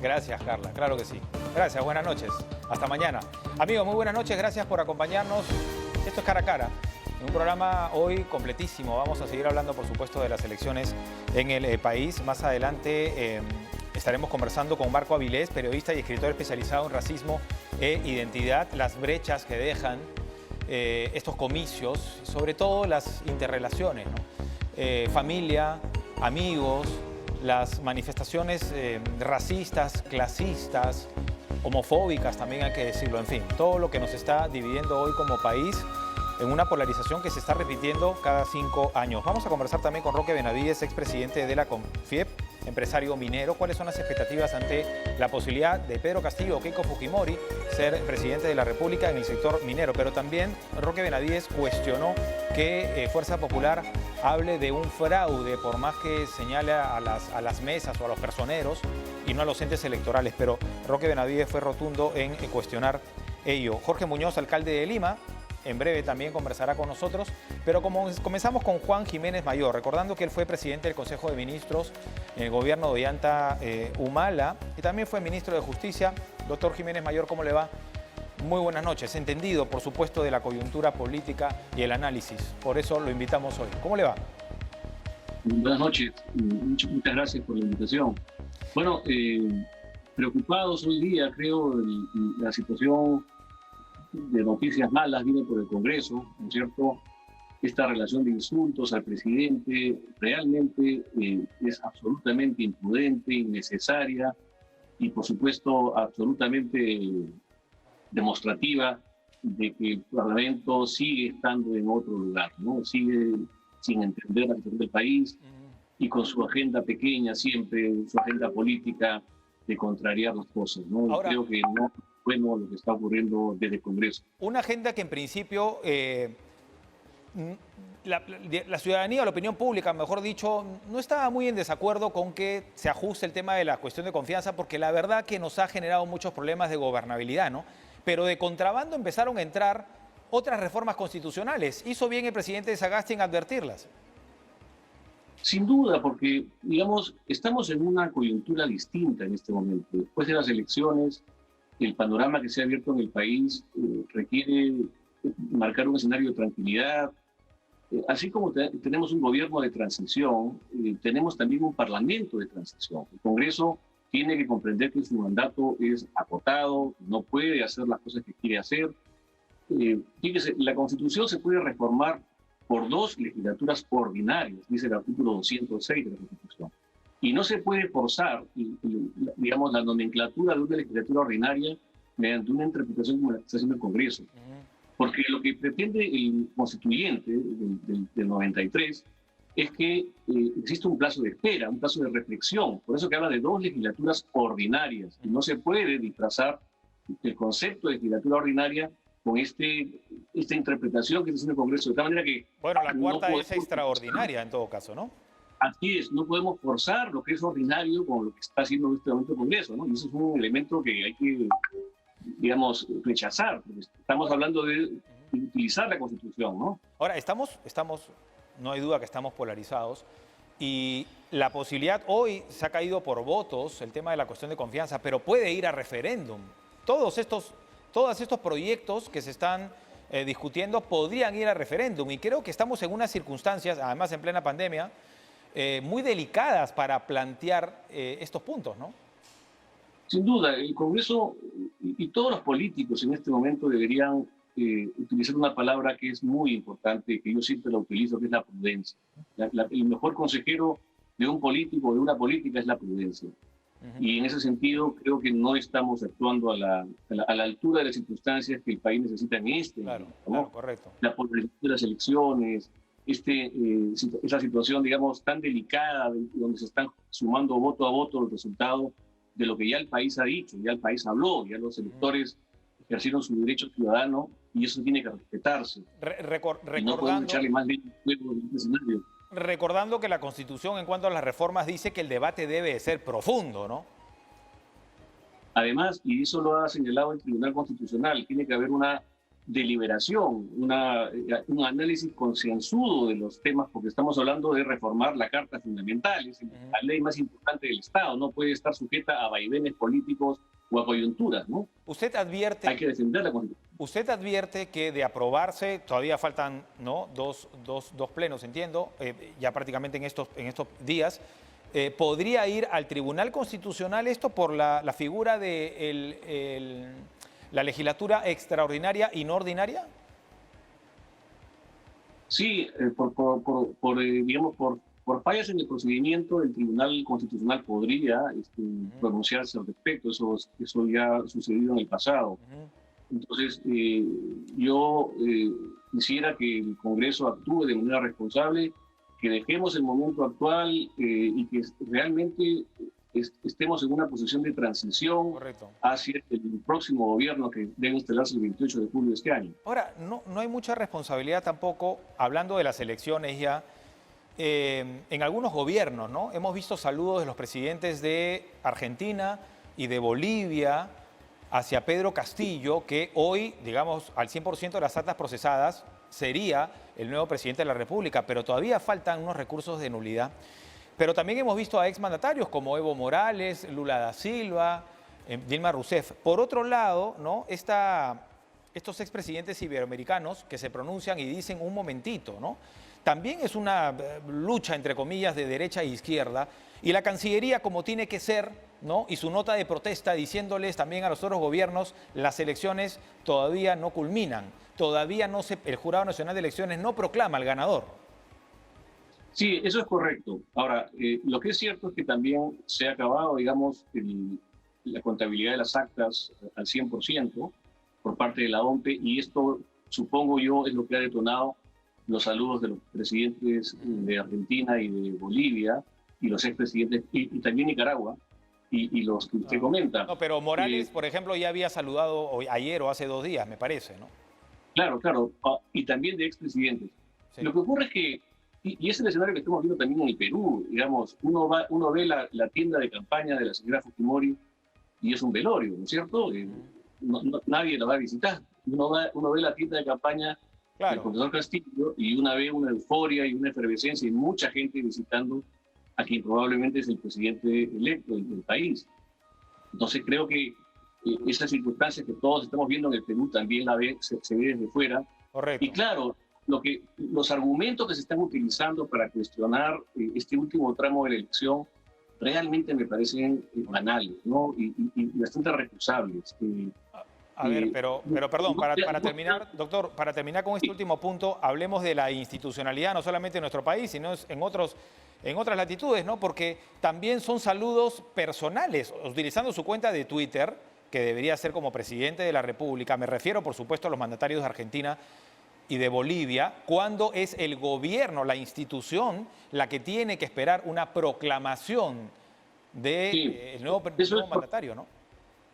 Gracias, Carla, claro que sí. Gracias, buenas noches. Hasta mañana. Amigos, muy buenas noches, gracias por acompañarnos. Esto es Cara a Cara, un programa hoy completísimo. Vamos a seguir hablando, por supuesto, de las elecciones en el país. Más adelante estaremos conversando con Marco Avilés, periodista y escritor especializado en racismo e identidad, las brechas que dejan estos comicios, sobre todo las interrelaciones, ¿no? Familia, amigos, las manifestaciones racistas, clasistas, homofóbicas también hay que decirlo, en fin, todo lo que nos está dividiendo hoy como país en una polarización que se está repitiendo cada 5 años. Vamos a conversar también con Roque Benavides, expresidente de la CONFIEP, empresario minero. ¿Cuáles son las expectativas ante la posibilidad de Pedro Castillo o Keiko Fujimori ser presidente de la República en el sector minero? Pero también Roque Benavides cuestionó que Fuerza Popular hable de un fraude, por más que señale a las mesas o a los personeros y no a los entes electorales. Pero Roque Benavides fue rotundo en cuestionar ello. Jorge Muñoz, alcalde de Lima, en breve también conversará con nosotros, pero comenzamos con Juan Jiménez Mayor, recordando que él fue presidente del Consejo de Ministros en el gobierno de Ollanta Humala y también fue ministro de Justicia. Doctor Jiménez Mayor, ¿cómo le va? Muy buenas noches. Entendido, por supuesto, de la coyuntura política y el análisis. Por eso lo invitamos hoy. ¿Cómo le va? Buenas noches. Muchas gracias por la invitación. Bueno, preocupados hoy día, creo, la situación de noticias malas viene por el Congreso, ¿no es cierto? Esta relación de insultos al presidente realmente es absolutamente imprudente, innecesaria y, por supuesto, absolutamente demostrativa de que el Parlamento sigue estando en otro lugar, ¿no? Sigue sin entender la situación del país y con su agenda pequeña siempre, su agenda política de contrariar las cosas, ¿no? Ahora, creo que no es bueno lo que está ocurriendo desde el Congreso. Una agenda que en principio la ciudadanía o la opinión pública, mejor dicho, no estaba muy en desacuerdo con que se ajuste el tema de la cuestión de confianza, porque la verdad que nos ha generado muchos problemas de gobernabilidad, ¿no? Pero de contrabando empezaron a entrar otras reformas constitucionales. ¿Hizo bien el presidente de Sagasti en advertirlas? Sin duda, porque, digamos, estamos en una coyuntura distinta en este momento. Después de las elecciones, el panorama que se ha abierto en el país requiere marcar un escenario de tranquilidad. Así como tenemos un gobierno de transición, tenemos también un parlamento de transición. El Congreso tiene que comprender que su mandato es acotado, no puede hacer las cosas que quiere hacer. Fíjese, la Constitución se puede reformar por 2 legislaturas ordinarias, dice el artículo 206 de la Constitución. Y no se puede forzar, digamos, la nomenclatura de una legislatura ordinaria mediante una interpretación como la que está haciendo el Congreso. Porque lo que pretende el constituyente del 93 es que existe un plazo de espera, un plazo de reflexión. Por eso que habla de 2 legislaturas ordinarias. Y no se puede disfrazar el concepto de legislatura ordinaria con esta interpretación que está haciendo el Congreso. De tal manera que... Bueno, la cuarta es extraordinaria en todo caso, ¿no? Así es, no podemos forzar lo que es ordinario con lo que está haciendo en este momento el Congreso, ¿no? Y eso es un elemento que hay que, digamos, rechazar. Estamos hablando de utilizar la Constitución, ¿no? Ahora, no hay duda que estamos polarizados y la posibilidad hoy se ha caído por votos, el tema de la cuestión de confianza, pero puede ir a referéndum. Todos estos proyectos que se están discutiendo podrían ir a referéndum y creo que estamos en unas circunstancias, además en plena pandemia, muy delicadas para plantear estos puntos, ¿no? Sin duda, el Congreso y todos los políticos en este momento deberían utilizar una palabra que es muy importante, que yo siempre la utilizo, que es la prudencia. El mejor consejero de un político o de una política es la prudencia. Y en ese sentido creo que no estamos actuando a la altura de las circunstancias que el país necesita en este momento, ¿no? Claro, correcto. La polarización de las elecciones, esa situación, digamos, tan delicada, donde se están sumando voto a voto los resultados de lo que ya el país ha dicho, ya el país habló, ya los electores ejercieron su derecho ciudadano y eso tiene que respetarse. Y no podemos echarle más leña al fuego en este escenario. Recordando que la Constitución en cuanto a las reformas dice que el debate debe ser profundo, ¿no? Además, y eso lo ha señalado el Tribunal Constitucional, tiene que haber una deliberación, un análisis concienzudo de los temas, porque estamos hablando de reformar la Carta Fundamental, es la ley más importante del Estado, no puede estar sujeta a vaivenes políticos o a coyunturas, ¿no? Usted advierte, Hay que defender la Constitución. usted advierte que de aprobarse, todavía faltan, ¿no?, dos plenos, entiendo, ya prácticamente en estos días, ¿podría ir al Tribunal Constitucional esto por la figura de la legislatura extraordinaria y no ordinaria? Sí, digamos, por fallas en el procedimiento, el Tribunal Constitucional podría pronunciarse al respecto. Eso ya ha sucedido en el pasado. Entonces, yo quisiera que el Congreso actúe de manera responsable, que dejemos el momento actual y que realmente estemos en una posición de transición. Correcto. Hacia el próximo gobierno que debe instalarse el 28 de julio de este año. Ahora, no hay mucha responsabilidad tampoco, hablando de las elecciones ya, en algunos gobiernos, ¿no? Hemos visto saludos de los presidentes de Argentina y de Bolivia hacia Pedro Castillo, que hoy, digamos, al 100% de las actas procesadas, sería el nuevo presidente de la República, pero todavía faltan unos recursos de nulidad. Pero también hemos visto a exmandatarios como Evo Morales, Lula da Silva, Dilma Rousseff. Por otro lado, ¿no?, estos expresidentes iberoamericanos que se pronuncian y dicen un momentito, ¿no? También es una lucha, entre comillas, de derecha e izquierda. Y la Cancillería, como tiene que ser, ¿no?, y su nota de protesta diciéndoles también a los otros gobiernos, las elecciones todavía no culminan. Todavía el Jurado Nacional de Elecciones no proclama al ganador. Sí, eso es correcto. Ahora, lo que es cierto es que también se ha acabado, digamos, la contabilidad de las actas al 100% por parte de la OMPE, y esto, supongo yo, es lo que ha detonado los saludos de los presidentes de Argentina y de Bolivia, y los expresidentes, y también Nicaragua, y los que usted comenta. No, pero Morales, por ejemplo, ya había saludado ayer o hace 2 días, me parece, ¿no? Claro, claro, y también de expresidentes. Sí. Lo que ocurre es que, y es el escenario que estamos viendo también en el Perú, digamos, uno ve la tienda de campaña de la señora Fujimori y es un velorio, ¿no es cierto? Nadie la va a visitar. Uno ve la tienda de campaña del profesor Castillo y uno ve una euforia y una efervescencia y mucha gente visitando a quien probablemente es el presidente electo del país. Entonces creo que esa circunstancia que todos estamos viendo en el Perú también se ve desde fuera. Correcto. Y claro, los argumentos que se están utilizando para cuestionar este último tramo de la elección realmente me parecen banales, ¿no? Y bastante recusables. A ver, pero perdón, para terminar, doctor, para terminar con este último punto, hablemos de la institucionalidad, no solamente en nuestro país, sino en otras latitudes, ¿no? Porque también son saludos personales, utilizando su cuenta de Twitter, que debería ser como presidente de la República. Me refiero, por supuesto, a los mandatarios de Argentina y de Bolivia, cuando es el gobierno, la institución, la que tiene que esperar una proclamación del nuevo mandatario, ¿no?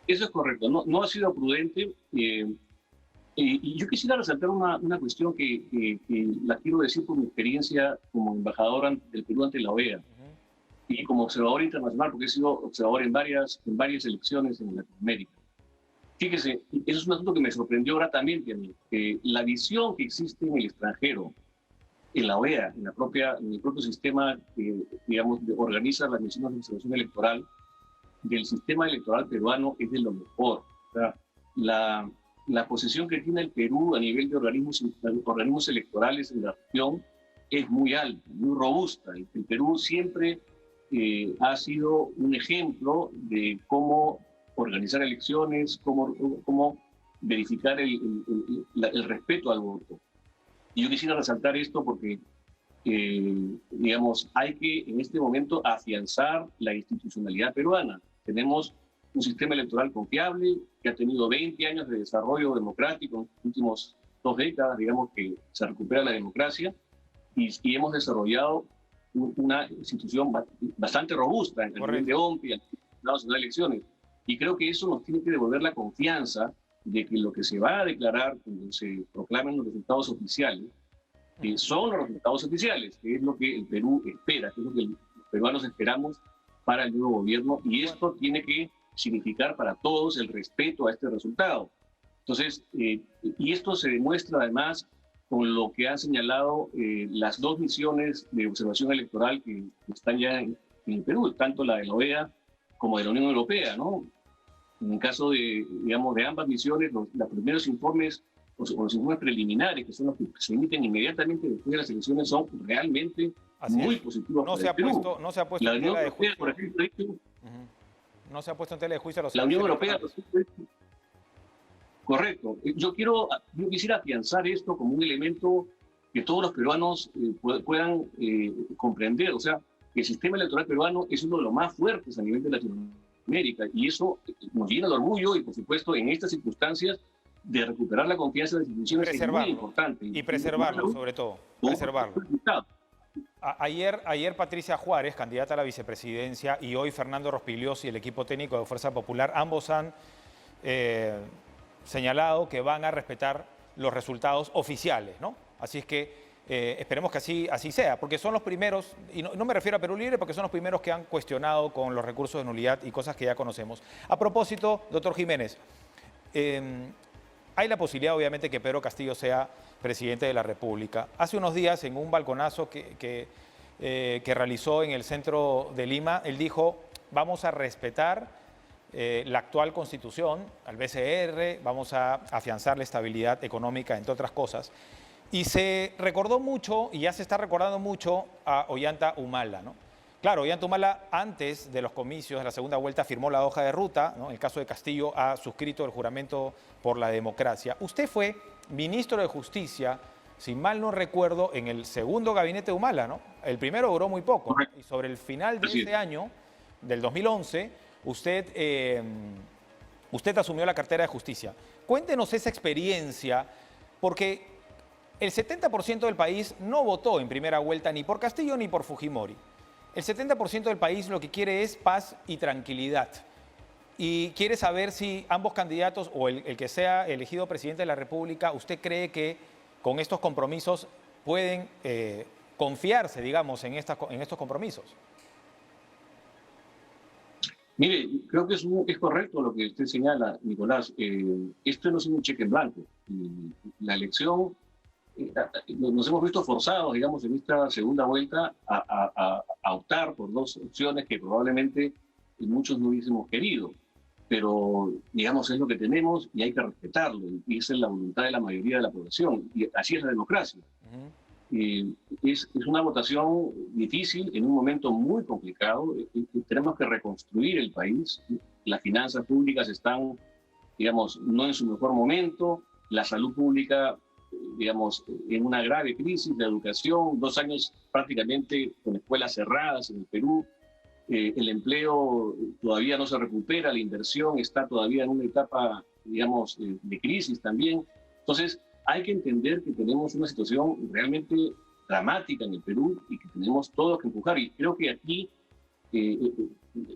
Eso es correcto, no ha sido prudente. Y yo quisiera resaltar una cuestión que la quiero decir por mi experiencia como embajador del Perú ante la OEA y como observador internacional, porque he sido observador en varias elecciones en Latinoamérica. Fíjese, eso es un asunto que me sorprendió gratamente a mí, que la visión que existe en el extranjero, en la OEA, en el propio sistema que, digamos, organiza las misiones de observación electoral, del sistema electoral peruano es de lo mejor. O sea, la posición que tiene el Perú a nivel de organismos electorales en la región es muy alta, muy robusta. El Perú siempre ha sido un ejemplo de cómo organizar elecciones, cómo verificar el respeto al voto. Y yo quisiera resaltar esto porque, digamos, hay que en este momento afianzar la institucionalidad peruana. Tenemos un sistema electoral confiable que ha tenido 20 años de desarrollo democrático en los últimos 2 décadas, digamos que se recupera la democracia y hemos desarrollado una institución bastante robusta en el nivel de OMPE y al Tribunal Nacional de Elecciones. Y creo que eso nos tiene que devolver la confianza de que lo que se va a declarar cuando se proclamen los resultados oficiales son los resultados oficiales, que es lo que el Perú espera, que es lo que los peruanos esperamos para el nuevo gobierno, y esto tiene que significar para todos el respeto a este resultado. Entonces, y esto se demuestra además con lo que han señalado las dos misiones de observación electoral que están ya en el Perú, tanto la de la OEA como de la Unión Europea, ¿no? En el caso de, digamos, de ambas misiones, los primeros informes o los informes preliminares, que son los que se emiten inmediatamente después de las elecciones, son realmente muy positivos. No se ha puesto la en Unión tela de Europea, juicio. por ejemplo, No se ha puesto en tela de juicio a los la Unión Europea. Correcto. Yo quisiera afianzar esto como un elemento que todos los peruanos puedan comprender. O sea, el sistema electoral peruano es uno de los más fuertes a nivel de Latinoamérica y eso nos llena de orgullo y, por supuesto, en estas circunstancias de recuperar la confianza de las instituciones es muy importante. Y preservarlo, sobre todo. Preservarlo. Ayer Patricia Juárez, candidata a la vicepresidencia, y hoy Fernando Rospigliosi y el equipo técnico de Fuerza Popular, ambos han señalado que van a respetar los resultados oficiales, ¿no? Así es que esperemos que así sea, porque son los primeros, y no me refiero a Perú Libre, porque son los primeros que han cuestionado con los recursos de nulidad y cosas que ya conocemos. A propósito, doctor Jiménez, hay la posibilidad, obviamente, que Pedro Castillo sea presidente de la República. Hace unos días, en un balconazo que realizó en el centro de Lima, él dijo, vamos a respetar la actual Constitución, al BCR, vamos a afianzar la estabilidad económica, entre otras cosas. Y se recordó mucho, y ya se está recordando mucho, a Ollanta Humala, ¿no? Claro, Ollanta Humala, antes de los comicios de la segunda vuelta, firmó la hoja de ruta, ¿no? En el caso de Castillo, ha suscrito el juramento por la democracia. Usted fue ministro de Justicia, si mal no recuerdo, en el segundo gabinete de Humala, ¿no? El primero duró muy poco, ¿no? Y sobre el final de ese año, del 2011, usted asumió la cartera de Justicia. Cuéntenos esa experiencia, porque el 70% del país no votó en primera vuelta ni por Castillo ni por Fujimori. El 70% del país lo que quiere es paz y tranquilidad. Y quiere saber si ambos candidatos o el que sea elegido presidente de la República, ¿usted cree que con estos compromisos pueden confiarse, digamos, en estos compromisos? Mire, creo que es correcto lo que usted señala, Nicolás. Esto no es un cheque en blanco. La elección, nos hemos visto forzados, digamos, en esta segunda vuelta a optar por dos opciones que probablemente muchos no hubiésemos querido. Pero, digamos, es lo que tenemos y hay que respetarlo. Y esa es la voluntad de la mayoría de la población. Y así es la democracia. Es una votación difícil en un momento muy complicado. Tenemos que reconstruir el país. Las finanzas públicas están, digamos, no en su mejor momento. La salud pública, digamos, en una grave crisis. La educación, 2 años prácticamente con escuelas cerradas en el Perú. El empleo todavía no se recupera, la inversión está todavía en una etapa, digamos, de crisis también. Entonces, hay que entender que tenemos una situación realmente dramática en el Perú y que tenemos todos que empujar. Y creo que aquí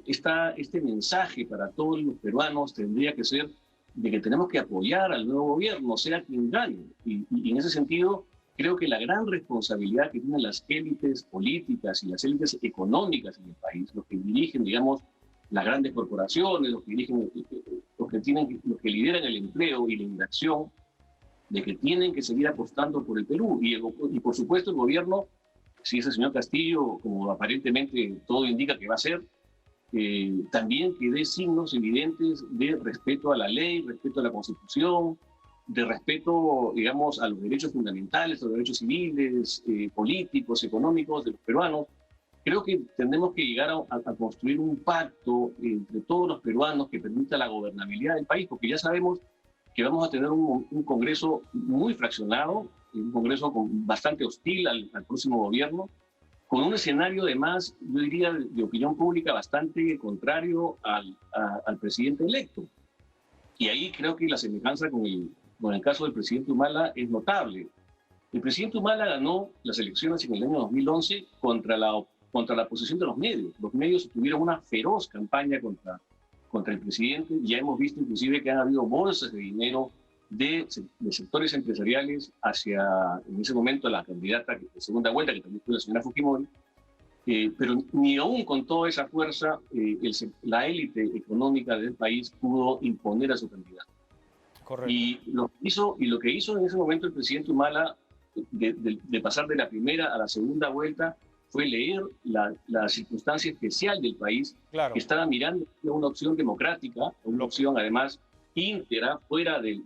está este mensaje para todos los peruanos tendría que ser de que tenemos que apoyar al nuevo gobierno, sea quien gane. Y en ese sentido, creo que la gran responsabilidad que tienen las élites políticas y las élites económicas en el país, los que dirigen, digamos, las grandes corporaciones, los que dirigen, los que lideran el empleo y la inversión, de que tienen que seguir apostando por el Perú. Y por supuesto el gobierno, si es el señor Castillo, como aparentemente todo indica que va a ser, también que dé signos evidentes de respeto a la ley, respeto a la Constitución, de respeto, digamos, a los derechos fundamentales, a los derechos civiles, políticos, económicos de los peruanos. Creo que tenemos que llegar a construir un pacto entre todos los peruanos que permita la gobernabilidad del país, porque ya sabemos que vamos a tener un Congreso muy fraccionado, un Congreso bastante hostil al próximo gobierno, con un escenario además, yo diría, de opinión pública bastante contrario al presidente electo. Y ahí creo que la semejanza con el caso del presidente Humala es notable. El presidente Humala ganó las elecciones en el año 2011 contra la posición de los medios. Los medios tuvieron una feroz campaña contra el presidente. Ya hemos visto inclusive que han habido bolsas de dinero de sectores empresariales hacia, en ese momento, la candidata de segunda vuelta, que también fue la señora Fujimori. Pero ni aún con toda esa fuerza, la élite económica del país pudo imponer a su candidato. Correcto. Lo que hizo en ese momento el presidente Humala de pasar de la primera a la segunda vuelta fue leer la circunstancia especial del país, Claro. que estaba mirando una opción democrática, una opción además íntegra, fuera de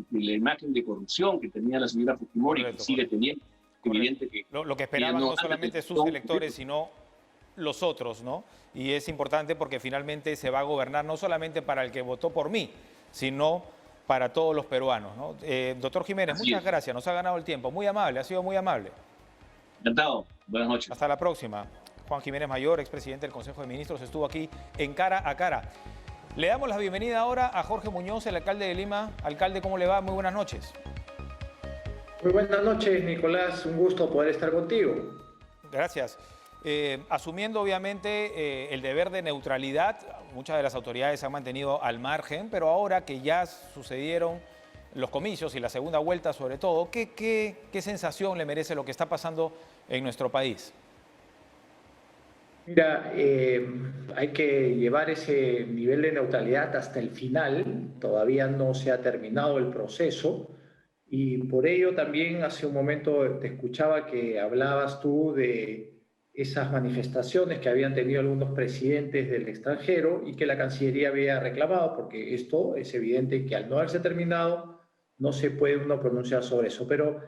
la imagen de corrupción que tenía la señora Fujimori, Correcto, que sigue teniendo. Evidente que lo que esperaban no solamente sus electores, sino los otros, ¿no? Y es importante porque finalmente se va a gobernar no solamente para el que votó por mí, sino para todos los peruanos, ¿no? Doctor Jiménez, muchas gracias, nos ha ganado el tiempo, muy amable, ha sido muy amable. Encantado, buenas noches. Hasta la próxima. Juan Jiménez Mayor, expresidente del Consejo de Ministros, estuvo aquí en Cara a Cara. Le damos la bienvenida ahora a Jorge Muñoz, el alcalde de Lima. Alcalde, ¿cómo le va? Muy buenas noches. Muy buenas noches, Nicolás. Un gusto poder estar contigo. Gracias. Asumiendo obviamente el deber de neutralidad, muchas de las autoridades se han mantenido al margen, pero ahora que ya sucedieron los comicios y la segunda vuelta sobre todo, ¿qué sensación le merece lo que está pasando en nuestro país? Mira, hay que llevar ese nivel de neutralidad hasta el final. Todavía no se ha terminado el proceso y por ello también hace un momento te escuchaba que hablabas tú de esas manifestaciones que habían tenido algunos presidentes del extranjero y que la Cancillería había reclamado, porque esto es evidente que al no haberse terminado no se puede uno pronunciar sobre eso. Pero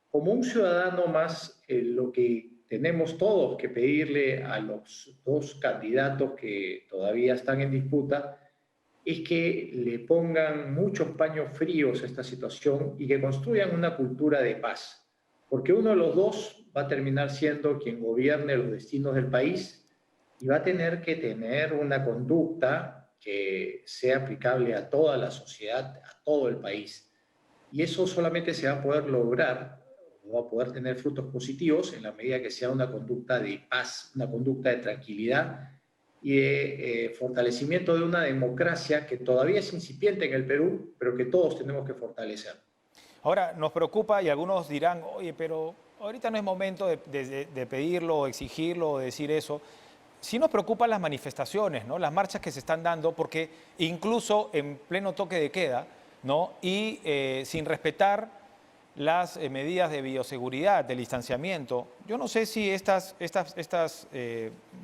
como un ciudadano más, lo que tenemos todos que pedirle a los dos candidatos que todavía están en disputa es que le pongan muchos paños fríos a esta situación y que construyan una cultura de paz. Porque uno de los dos va a terminar siendo quien gobierne los destinos del país y va a tener que tener una conducta que sea aplicable a toda la sociedad, a todo el país. Y eso solamente se va a poder lograr, o va a poder tener frutos positivos en la medida que sea una conducta de paz, una conducta de tranquilidad y de fortalecimiento de una democracia que todavía es incipiente en el Perú, pero que todos tenemos que fortalecer. Ahora, nos preocupa y algunos dirán, oye, pero ahorita no es momento de pedirlo, exigirlo o decir eso. Sí nos preocupan las manifestaciones, ¿no? Las marchas que se están dando, porque incluso en pleno toque de queda, ¿no? Y sin respetar las medidas de bioseguridad, del distanciamiento. Yo no sé si estas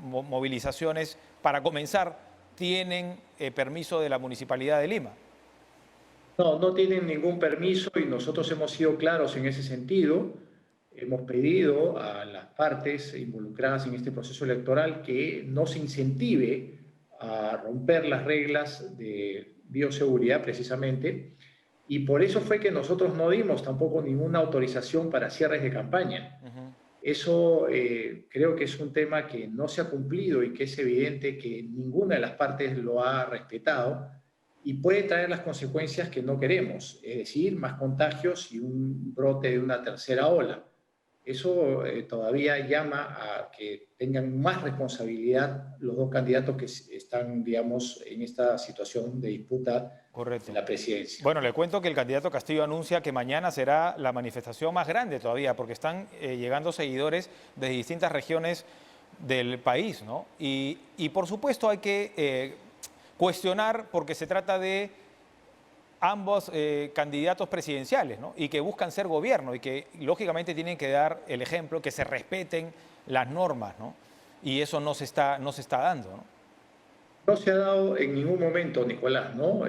movilizaciones, para comenzar, tienen permiso de la Municipalidad de Lima. No, no tienen ningún permiso y nosotros hemos sido claros en ese sentido. Hemos pedido a las partes involucradas en este proceso electoral que no se incentive a romper las reglas de bioseguridad precisamente, y por eso fue que nosotros no dimos tampoco ninguna autorización para cierres de campaña. Eso creo que es un tema que no se ha cumplido y que es evidente que ninguna de las partes lo ha respetado y puede traer las consecuencias que no queremos, es decir, más contagios y un brote de una tercera ola. Eso todavía llama a que tengan más responsabilidad los dos candidatos que están, digamos, en esta situación de disputa. Correcto. De la presidencia. Bueno, le cuento que el candidato Castillo anuncia que mañana será la manifestación más grande todavía, porque están llegando seguidores de distintas regiones del país, ¿no? Y por supuesto hay que cuestionar, porque se trata de ambos candidatos presidenciales, ¿no? Y que buscan ser gobierno y que lógicamente tienen que dar el ejemplo, que se respeten las normas, ¿no? Y eso no se está dando, ¿no? No se ha dado en ningún momento, Nicolás, ¿no?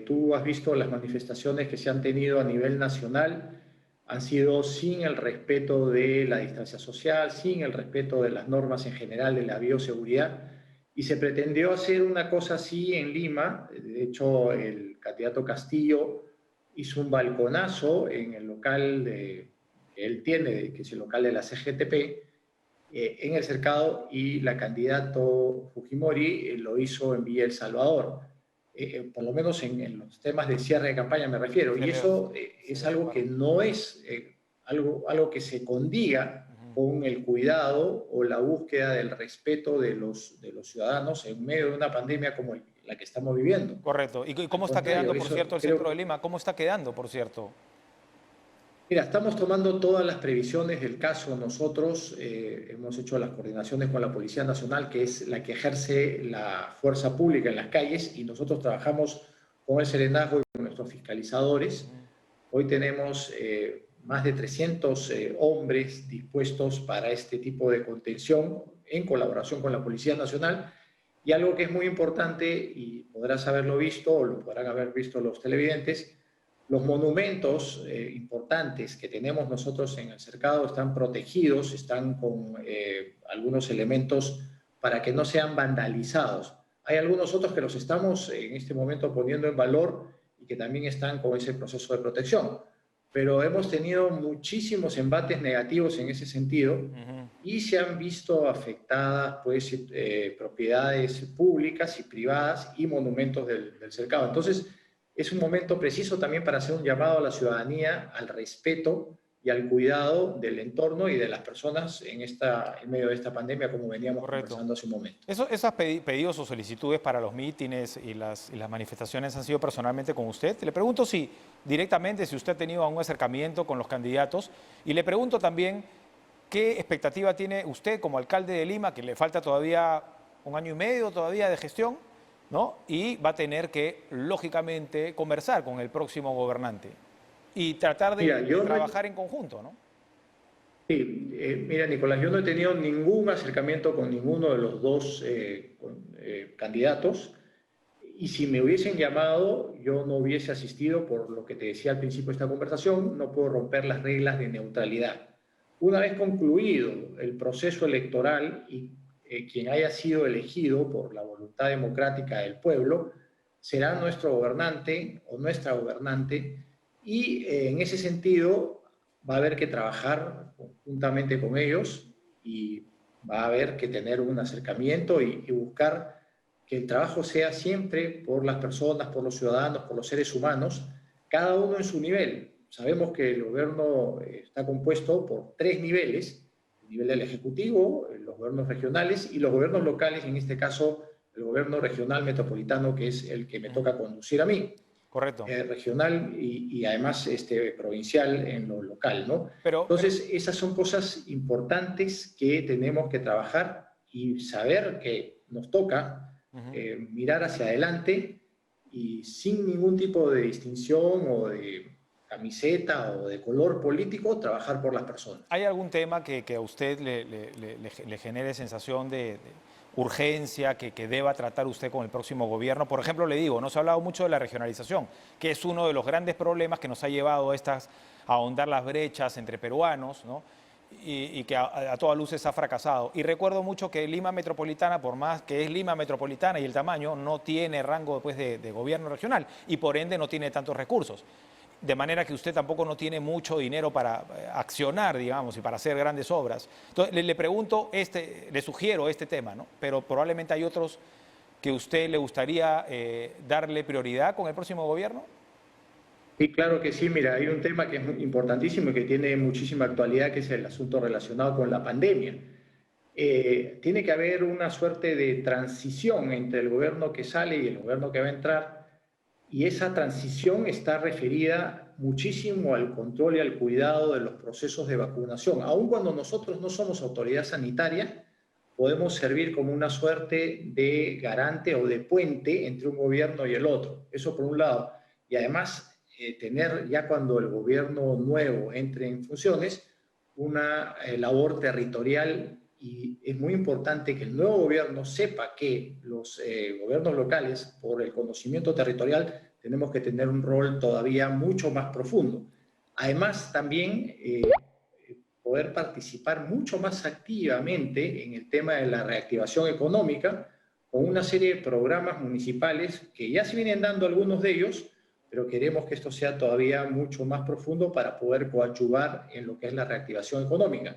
Tú has visto las manifestaciones que se han tenido a nivel nacional, han sido sin el respeto de la distancia social, sin el respeto de las normas en general de la bioseguridad, y se pretendió hacer una cosa así en Lima. De hecho, el candidato Castillo hizo un balconazo en el local que él tiene, que es el local de la CGTP, en el cercado, y la candidato Fujimori lo hizo en Villa El Salvador, por lo menos en los temas de cierre de campaña me refiero, y eso es algo que no es algo que se condiga con el cuidado o la búsqueda del respeto de los ciudadanos en medio de una pandemia como la que estamos viviendo. Correcto. ¿Y cómo está quedando, por cierto, el centro de Lima? ¿Cómo está quedando, por cierto? Mira, estamos tomando todas las previsiones del caso. Nosotros hemos hecho las coordinaciones con la Policía Nacional, que es la que ejerce la fuerza pública en las calles, y nosotros trabajamos con el serenazgo y con nuestros fiscalizadores. Hoy tenemos más de 300 hombres dispuestos para este tipo de contención en colaboración con la Policía Nacional. Y algo que es muy importante, y podrás haberlo visto o lo podrán haber visto los televidentes, los monumentos importantes que tenemos nosotros en el cercado están protegidos, están con algunos elementos para que no sean vandalizados. Hay algunos otros que los estamos en este momento poniendo en valor y que también están con ese proceso de protección. Pero hemos tenido muchísimos embates negativos en ese sentido y se han visto afectadas pues, propiedades públicas y privadas y monumentos del cercado. Entonces, es un momento preciso también para hacer un llamado a la ciudadanía al respeto y al cuidado del entorno y de las personas en medio de esta pandemia, como veníamos conversando hace un momento. ¿Esos pedidos o solicitudes para los mítines y las manifestaciones han sido personalmente con usted? Le pregunto si directamente, si usted ha tenido algún acercamiento con los candidatos, y le pregunto también qué expectativa tiene usted como alcalde de Lima, que le falta todavía 1 año y medio todavía de gestión, ¿no? Y va a tener que, lógicamente, conversar con el próximo gobernante y tratar de trabajar en conjunto, ¿no? Sí, mira, Nicolás, yo no he tenido ningún acercamiento con ninguno de los dos candidatos, y si me hubiesen llamado, yo no hubiese asistido por lo que te decía al principio de esta conversación. No puedo romper las reglas de neutralidad. Una vez concluido el proceso electoral y quien haya sido elegido por la voluntad democrática del pueblo será nuestro gobernante o nuestra gobernante, y en ese sentido va a haber que trabajar conjuntamente con ellos y va a haber que tener un acercamiento y buscar que el trabajo sea siempre por las personas, por los ciudadanos, por los seres humanos, cada uno en su nivel. Sabemos que el gobierno está compuesto por 3 niveles: el nivel del Ejecutivo, los gobiernos regionales y los gobiernos locales, en este caso el gobierno regional metropolitano, que es el que me toca conducir a mí. Correcto. Regional y además provincial en lo local, ¿no? Entonces, esas son cosas importantes que tenemos que trabajar y saber que nos toca mirar hacia adelante y sin ningún tipo de distinción o de camiseta o de color político, trabajar por las personas. ¿Hay algún tema que a usted le genere sensación de urgencia que deba tratar usted con el próximo gobierno? Por ejemplo, le digo, no se ha hablado mucho de la regionalización, que es uno de los grandes problemas que nos ha llevado a ahondar las brechas entre peruanos, ¿no? Y que a todas luces ha fracasado. Y recuerdo mucho que Lima Metropolitana, por más que es Lima Metropolitana y el tamaño, no tiene rango pues, de gobierno regional y por ende no tiene tantos recursos. De manera que usted tampoco no tiene mucho dinero para accionar, digamos, y para hacer grandes obras. Entonces, le pregunto, le sugiero este tema, ¿no? Pero probablemente hay otros que a usted le gustaría darle prioridad con el próximo gobierno. Sí, claro que sí. Mira, hay un tema que es importantísimo y que tiene muchísima actualidad, que es el asunto relacionado con la pandemia. Tiene que haber una suerte de transición entre el gobierno que sale y el gobierno que va a entrar, y esa transición está referida muchísimo al control y al cuidado de los procesos de vacunación. Aun cuando nosotros no somos autoridad sanitaria, podemos servir como una suerte de garante o de puente entre un gobierno y el otro. Eso por un lado. Y además, tener ya cuando el gobierno nuevo entre en funciones, una labor territorial, y es muy importante que el nuevo gobierno sepa que los gobiernos locales, por el conocimiento territorial, tenemos que tener un rol todavía mucho más profundo. Además, también poder participar mucho más activamente en el tema de la reactivación económica, con una serie de programas municipales que ya se vienen dando algunos de ellos, pero queremos que esto sea todavía mucho más profundo para poder coadyuvar en lo que es la reactivación económica.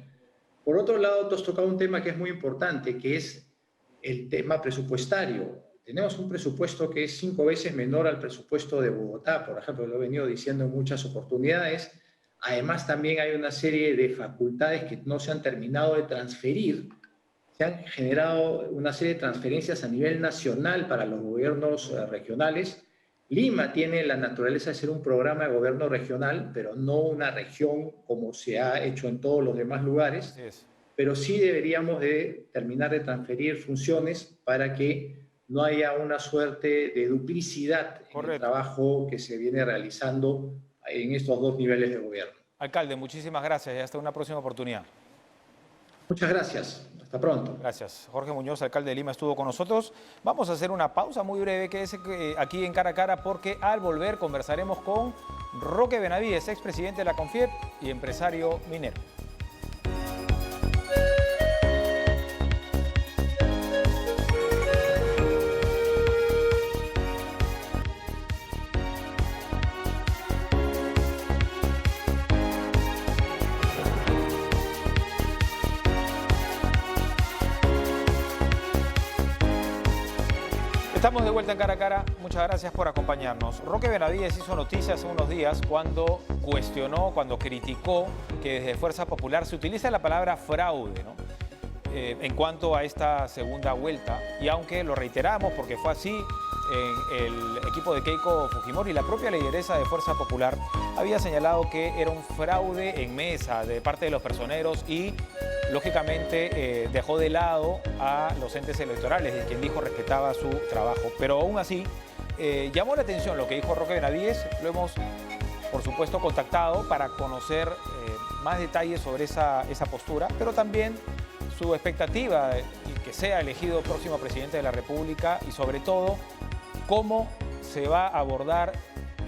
Por otro lado, tú has tocado un tema que es muy importante, que es el tema presupuestario. Tenemos un presupuesto que es 5 veces menor al presupuesto de Bogotá, por ejemplo, lo he venido diciendo en muchas oportunidades. Además, también hay una serie de facultades que no se han terminado de transferir. Se han generado una serie de transferencias a nivel nacional para los gobiernos regionales. Lima tiene la naturaleza de ser un programa de gobierno regional, pero no una región como se ha hecho en todos los demás lugares. Pero sí deberíamos de terminar de transferir funciones para que no haya una suerte de duplicidad en el Correcto. trabajo que se viene realizando en estos dos niveles de gobierno. Alcalde, muchísimas gracias y hasta una próxima oportunidad. Muchas gracias. Hasta pronto. Gracias. Jorge Muñoz, alcalde de Lima, estuvo con nosotros. Vamos a hacer una pausa muy breve, que es aquí en Cara a Cara, porque al volver conversaremos con Roque Benavides, expresidente de la CONFIEP y empresario minero. Estamos de vuelta en Cara a Cara. Muchas gracias por acompañarnos. Roque Benavides hizo noticia hace unos días cuando cuestionó, cuando criticó que desde Fuerza Popular se utiliza la palabra fraude, ¿no? En cuanto a esta segunda vuelta. Y aunque lo reiteramos porque fue así, en el equipo de Keiko Fujimori, la propia lideresa de Fuerza Popular había señalado que era un fraude en mesa de parte de los personeros y lógicamente dejó de lado a los entes electorales, de quien dijo respetaba su trabajo. Pero aún así, llamó la atención lo que dijo Roque Benavides. Lo hemos, por supuesto, contactado para conocer más detalles sobre esa postura, pero también su expectativa de que sea elegido próximo presidente de la República y sobre todo cómo se va a abordar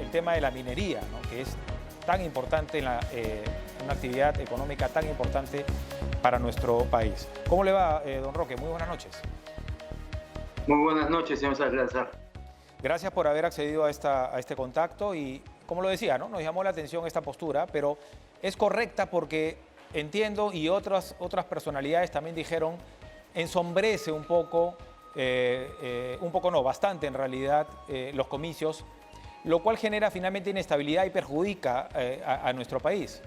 el tema de la minería, ¿no? Que es tan importante en una actividad económica tan importante para nuestro país. ¿Cómo le va, don Roque? Muy buenas noches. Muy buenas noches, señor Salazar. Gracias por haber accedido a este contacto y, como lo decía, ¿no? Nos llamó la atención esta postura, pero es correcta porque entiendo, y otras personalidades también dijeron, ensombrece un poco no, bastante en realidad, los comicios, lo cual genera finalmente inestabilidad y perjudica a nuestro país.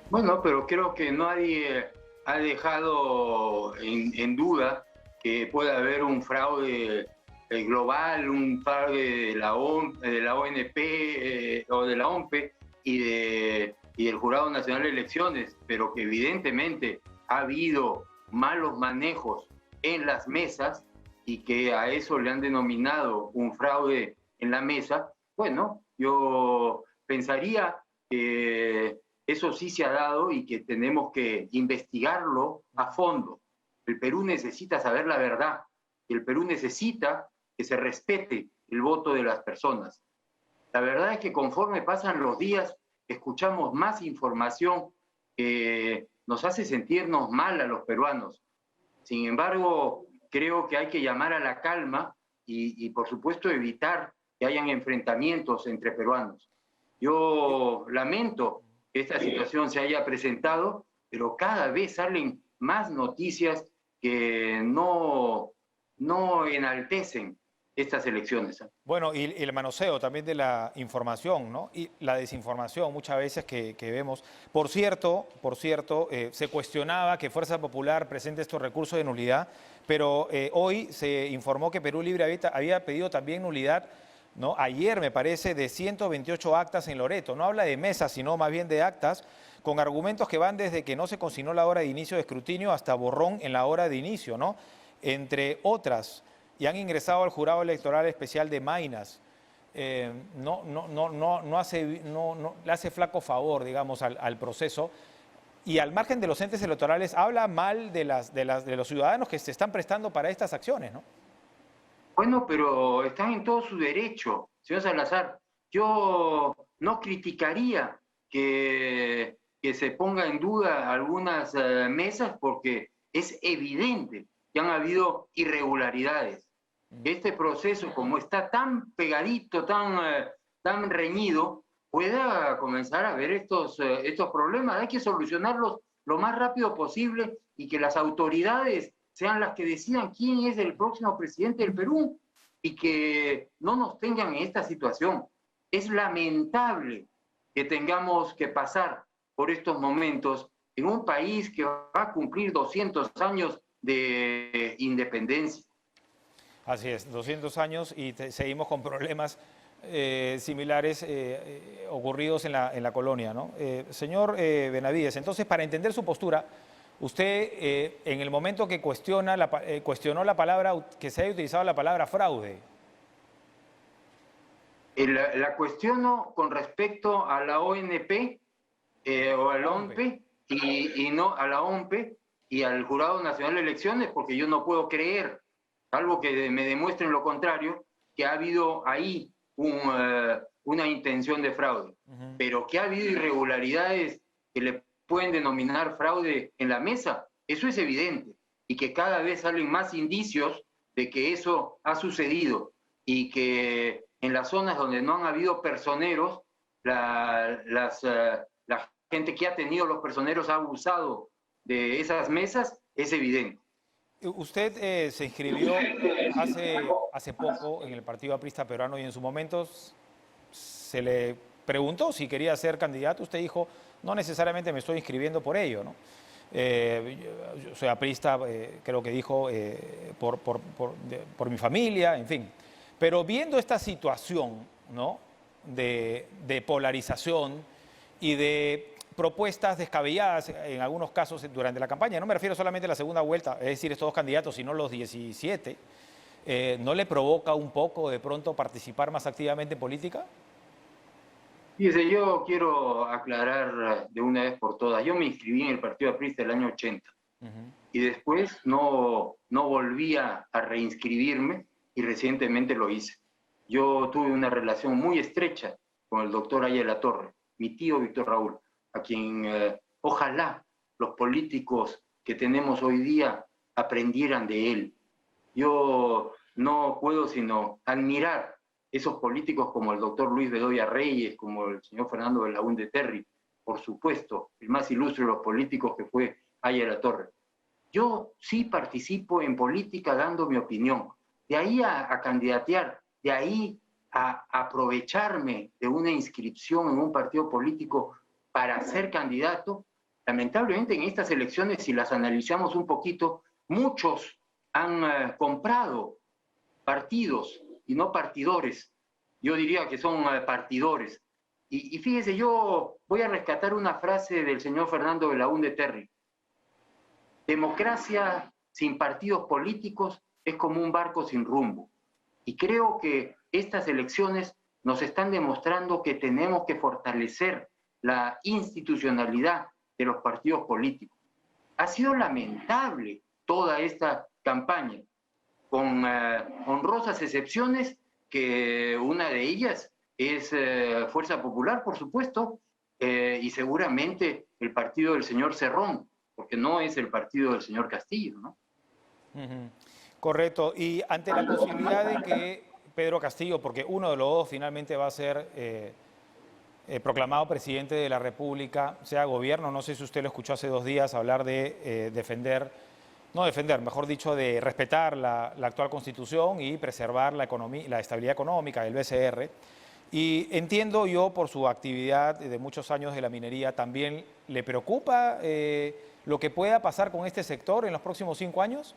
Bueno, pero creo que nadie ha dejado en duda que pueda haber un fraude global, un fraude de la ONP o de la OMPE y del Jurado Nacional de Elecciones, pero que evidentemente ha habido malos manejos en las mesas y que a eso le han denominado un fraude en la mesa. Bueno, yo pensaría que eso sí se ha dado y que tenemos que investigarlo a fondo. El Perú necesita saber la verdad y el Perú necesita que se respete el voto de las personas. La verdad es que conforme pasan los días, escuchamos más información que nos hace sentirnos mal a los peruanos. Sin embargo, creo que hay que llamar a la calma y por supuesto, evitar que hayan enfrentamientos entre peruanos. Yo lamento que esta situación se haya presentado, pero cada vez salen más noticias que no enaltecen estas elecciones. Bueno, y el manoseo también de la información, ¿no? Y la desinformación muchas veces que vemos. Por cierto, se cuestionaba que Fuerza Popular presente estos recursos de nulidad, pero hoy se informó que Perú Libre había pedido también nulidad, ¿no? Ayer, me parece, de 128 actas en Loreto. No habla de mesas, sino más bien de actas, con argumentos que van desde que no se consignó la hora de inicio de escrutinio hasta borrón en la hora de inicio, ¿no? Entre otras, y han ingresado al Jurado Electoral Especial de Maynas. No le hace flaco favor, digamos, al proceso. Y al margen de los entes electorales, habla mal de los ciudadanos que se están prestando para estas acciones, ¿no? Bueno, pero están en todo su derecho, señor Salazar. Yo no criticaría que se ponga en duda algunas mesas porque es evidente que han habido irregularidades. Este proceso, como está tan pegadito, tan reñido, pueda comenzar a haber estos problemas. Hay que solucionarlos lo más rápido posible y que las autoridades sean las que decidan quién es el próximo presidente del Perú y que no nos tengan en esta situación. Es lamentable que tengamos que pasar por estos momentos en un país que va a cumplir 200 años de independencia. Así es, 200 años y seguimos con problemas similares ocurridos en la colonia, ¿no? Señor Benavides, entonces, para entender su postura, Usted, en el momento que cuestionó la palabra, que se haya utilizado la palabra fraude. La cuestiono con respecto a la ONP o al OMPE y no a la OMPE y al Jurado Nacional de Elecciones, porque yo no puedo creer, salvo que me demuestren lo contrario, que ha habido ahí una intención de fraude. Pero que ha habido irregularidades que le pueden denominar fraude en la mesa, eso es evidente. Y que cada vez salen más indicios de que eso ha sucedido y que en las zonas donde no han habido personeros, la gente que ha tenido los personeros ha abusado de esas mesas, es evidente. Usted se inscribió hace poco en el Partido Aprista Peruano y en su momento se le preguntó si quería ser candidato. Usted dijo, no necesariamente me estoy inscribiendo por ello, ¿no? Yo soy aprista, creo que dijo, por mi familia, en fin. Pero viendo esta situación, ¿no?, de polarización y de propuestas descabelladas en algunos casos durante la campaña, no me refiero solamente a la segunda vuelta, es decir, estos dos candidatos, sino los 17, ¿no le provoca un poco de pronto participar más activamente en política? Fíjese, yo quiero aclarar de una vez por todas, yo me inscribí en el Partido Aprista el año 80 y después no volví a reinscribirme y recientemente lo hice. Yo tuve una relación muy estrecha con el doctor Aya de la Torre, mi tío Víctor Raúl, a quien ojalá los políticos que tenemos hoy día aprendieran de él. Yo no puedo sino admirar esos políticos como el doctor Luis Bedoya Reyes, como el señor Fernando Belaúnde Terry, por supuesto, el más ilustre de los políticos que fue Aya de la Torre. Yo sí participo en política dando mi opinión. De ahí a candidatear, de ahí a aprovecharme de una inscripción en un partido político para ser candidato, lamentablemente en estas elecciones, si las analizamos un poquito, muchos han comprado partidos y no partidores. Yo diría que son partidores. Y fíjese, yo voy a rescatar una frase del señor Fernando Belaúnde Terry. Democracia sin partidos políticos es como un barco sin rumbo. Y creo que estas elecciones nos están demostrando que tenemos que fortalecer la institucionalidad de los partidos políticos. Ha sido lamentable toda esta campaña, con honrosas excepciones, que una de ellas es Fuerza Popular, por supuesto, y seguramente el partido del señor Cerrón, porque no es el partido del señor Castillo, ¿no? Correcto. Y ante la posibilidad de que Pedro Castillo, porque uno de los dos finalmente va a ser proclamado presidente de la República, sea gobierno, no sé si usted lo escuchó hace 2 días hablar de mejor dicho, de respetar la actual Constitución y preservar la estabilidad económica del BCR. Y entiendo yo, por su actividad de muchos años de la minería, también le preocupa lo que pueda pasar con este sector en los próximos 5 años.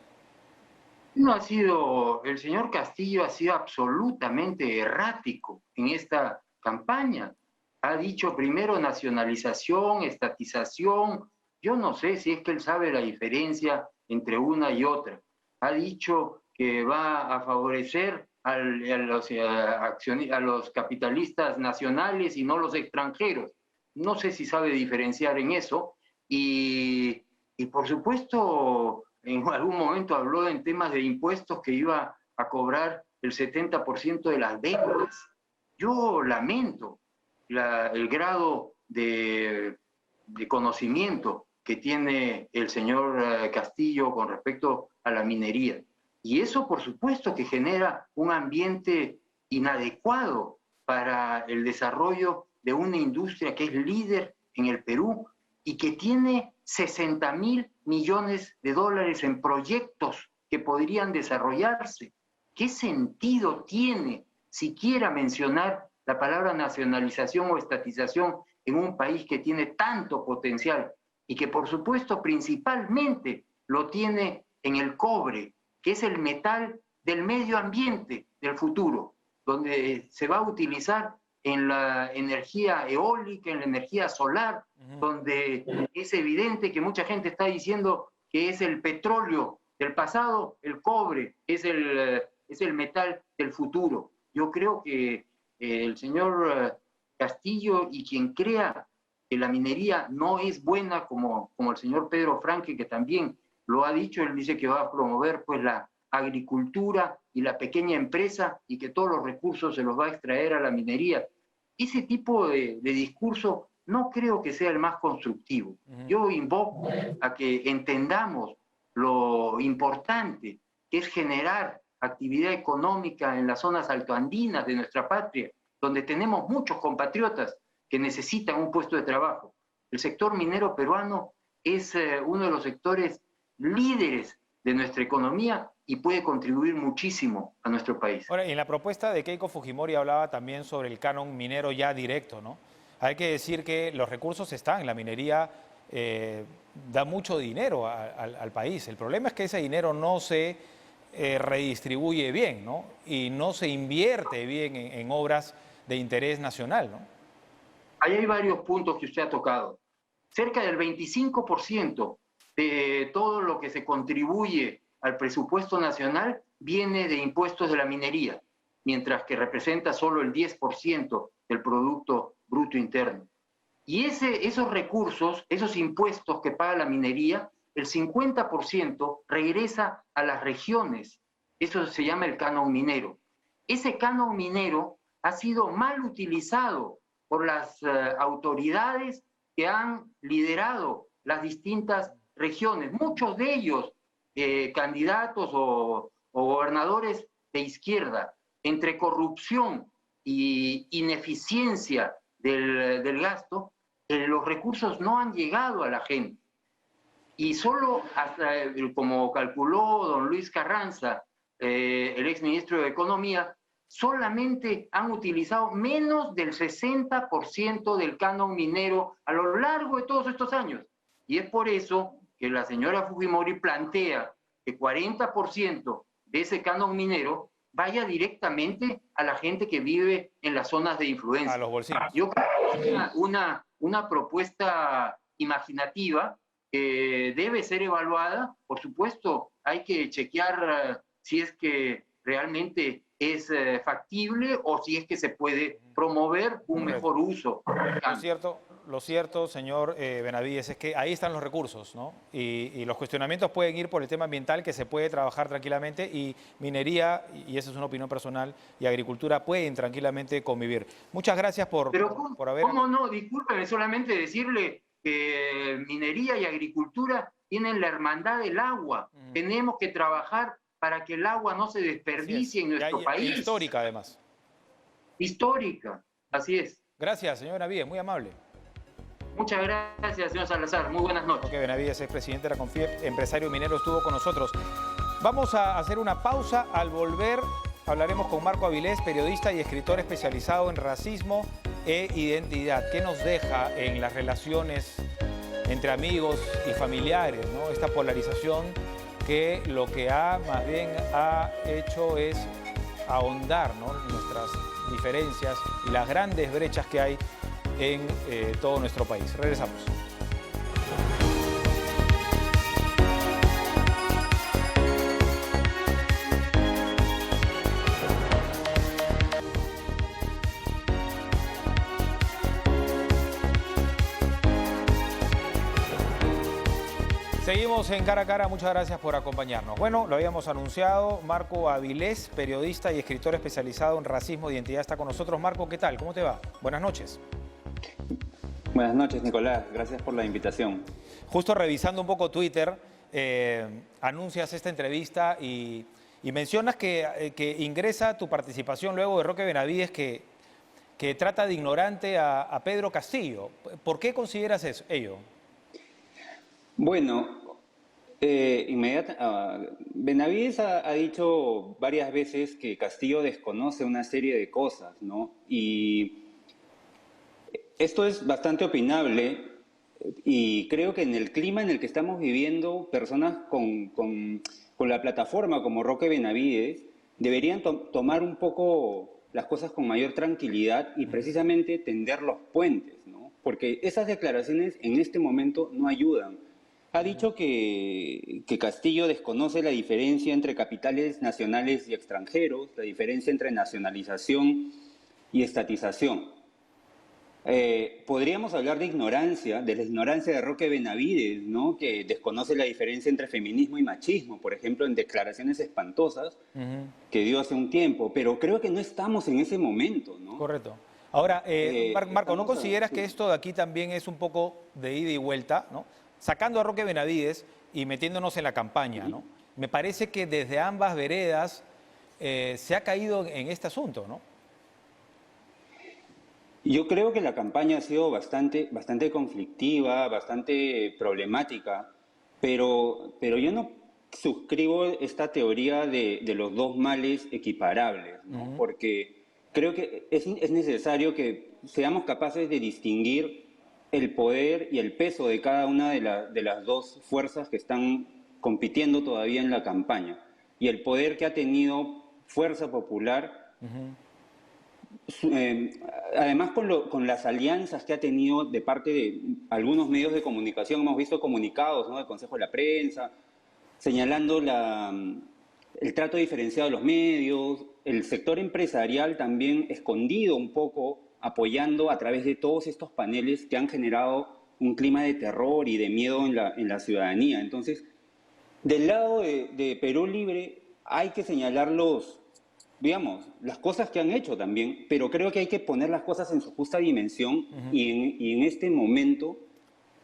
El señor Castillo ha sido absolutamente errático en esta campaña. Ha dicho primero nacionalización, estatización. Yo no sé si es que él sabe la diferencia entre una y otra. Ha dicho que va a favorecer a los capitalistas nacionales y no los extranjeros. No sé si sabe diferenciar en eso. Y por supuesto, en algún momento habló en temas de impuestos que iba a cobrar el 70% de las ventas. Yo lamento el grado de conocimiento que tiene el señor Castillo con respecto a la minería. Y eso, por supuesto, que genera un ambiente inadecuado para el desarrollo de una industria que es líder en el Perú y que tiene 60.000 millones de dólares en proyectos que podrían desarrollarse. ¿Qué sentido tiene siquiera mencionar la palabra nacionalización o estatización en un país que tiene tanto potencial y que, por supuesto, principalmente lo tiene en el cobre, que es el metal del medio ambiente del futuro, donde se va a utilizar en la energía eólica, en la energía solar, donde es evidente que mucha gente está diciendo que es el petróleo del pasado, el cobre, es el metal del futuro. Yo creo que el señor Castillo y quien crea que la minería no es buena, como el señor Pedro Franque, que también lo ha dicho, él dice que va a promover pues la agricultura y la pequeña empresa y que todos los recursos se los va a extraer a la minería. Ese tipo de discurso no creo que sea el más constructivo. Yo invoco a que entendamos lo importante que es generar actividad económica en las zonas altoandinas de nuestra patria, donde tenemos muchos compatriotas que necesitan un puesto de trabajo. El sector minero peruano es uno de los sectores líderes de nuestra economía y puede contribuir muchísimo a nuestro país. Ahora, en la propuesta de Keiko Fujimori hablaba también sobre el canon minero ya directo, ¿no? Hay que decir que los recursos están, la minería da mucho dinero al país. El problema es que ese dinero no se redistribuye bien, ¿no? Y no se invierte bien en obras de interés nacional, ¿no? Ahí hay varios puntos que usted ha tocado. Cerca del 25% de todo lo que se contribuye al presupuesto nacional viene de impuestos de la minería, mientras que representa solo el 10% del Producto Bruto Interno. Y esos recursos, esos impuestos que paga la minería, el 50% regresa a las regiones. Eso se llama el canon minero. Ese canon minero ha sido mal utilizado por las autoridades que han liderado las distintas regiones. Muchos de ellos candidatos o gobernadores de izquierda, entre corrupción e ineficiencia del gasto, los recursos no han llegado a la gente. Y solo, hasta, como calculó don Luis Carranza, el exministro de Economía, solamente han utilizado menos del 60% del canon minero a lo largo de todos estos años. Y es por eso que la señora Fujimori plantea que 40% de ese canon minero vaya directamente a la gente que vive en las zonas de influencia. A los bolsillos. Yo creo que es una propuesta imaginativa que debe ser evaluada. Por supuesto, hay que chequear si es que realmente es factible o si es que se puede promover un mejor uso. Lo cierto, señor Benavides, es que ahí están los recursos, ¿no? Y los cuestionamientos pueden ir por el tema ambiental, que se puede trabajar tranquilamente, y minería, y esa es una opinión personal, y agricultura pueden tranquilamente convivir. Muchas gracias por haber... ¿Cómo no? Discúlpeme, solamente decirle que minería y agricultura tienen la hermandad del agua. Tenemos que trabajar para que el agua no se desperdicie en nuestro país. Histórica, además. Histórica, así es. Gracias, señor Benavides, muy amable. Muchas gracias, señor Salazar. Muy buenas noches. Roque Benavides, expresidente de la CONFIEP, empresario minero, estuvo con nosotros. Vamos a hacer una pausa. Al volver hablaremos con Marco Avilés, periodista y escritor especializado en racismo e identidad. ¿Qué nos deja en las relaciones entre amigos y familiares, ¿no? Esta polarización que lo que más bien ha hecho es ahondar, ¿no?, nuestras diferencias y las grandes brechas que hay en todo nuestro país. Regresamos. Seguimos en Cara a Cara, muchas gracias por acompañarnos. Bueno, lo habíamos anunciado, Marco Avilés, periodista y escritor especializado en racismo e identidad, está con nosotros. Marco, ¿qué tal? ¿Cómo te va? Buenas noches. Buenas noches, Nicolás. Gracias por la invitación. Justo revisando un poco Twitter, anuncias esta entrevista y mencionas que ingresa tu participación luego de Roque Benavides, que trata de ignorante a Pedro Castillo. ¿Por qué consideras ello? Bueno, Benavides ha dicho varias veces que Castillo desconoce una serie de cosas, ¿no? Y esto es bastante opinable y creo que en el clima en el que estamos viviendo, personas con la plataforma como Roque Benavides deberían tomar un poco las cosas con mayor tranquilidad y precisamente tender los puentes, ¿no? Porque esas declaraciones en este momento no ayudan. Ha dicho que Castillo desconoce la diferencia entre capitales nacionales y extranjeros, la diferencia entre nacionalización y estatización. Podríamos hablar de la ignorancia de Roque Benavides, ¿no? Que desconoce la diferencia entre feminismo y machismo, por ejemplo, en declaraciones espantosas que dio hace un tiempo, pero creo que no estamos en ese momento, ¿no? Correcto. Ahora, Marco, ¿no consideras sí. que esto de aquí también es un poco de ida y vuelta, ¿no? Sacando a Roque Benavides y metiéndonos en la campaña, ¿no? Me parece que desde ambas veredas se ha caído en este asunto, ¿no? Yo creo que la campaña ha sido bastante conflictiva, bastante problemática, pero yo no suscribo esta teoría de los dos males equiparables, ¿no? Porque creo que es necesario que seamos capaces de distinguir el poder y el peso de cada una de las dos fuerzas que están compitiendo todavía en la campaña. Y el poder que ha tenido Fuerza Popular, además con las alianzas que ha tenido de parte de algunos medios de comunicación, hemos visto comunicados, ¿no?, del Consejo de la Prensa, señalando el trato diferenciado de los medios, el sector empresarial también escondido un poco, apoyando a través de todos estos paneles que han generado un clima de terror y de miedo en la ciudadanía. Entonces, del lado de Perú Libre hay que señalar digamos, las cosas que han hecho también, pero creo que hay que poner las cosas en su justa dimensión y en este momento,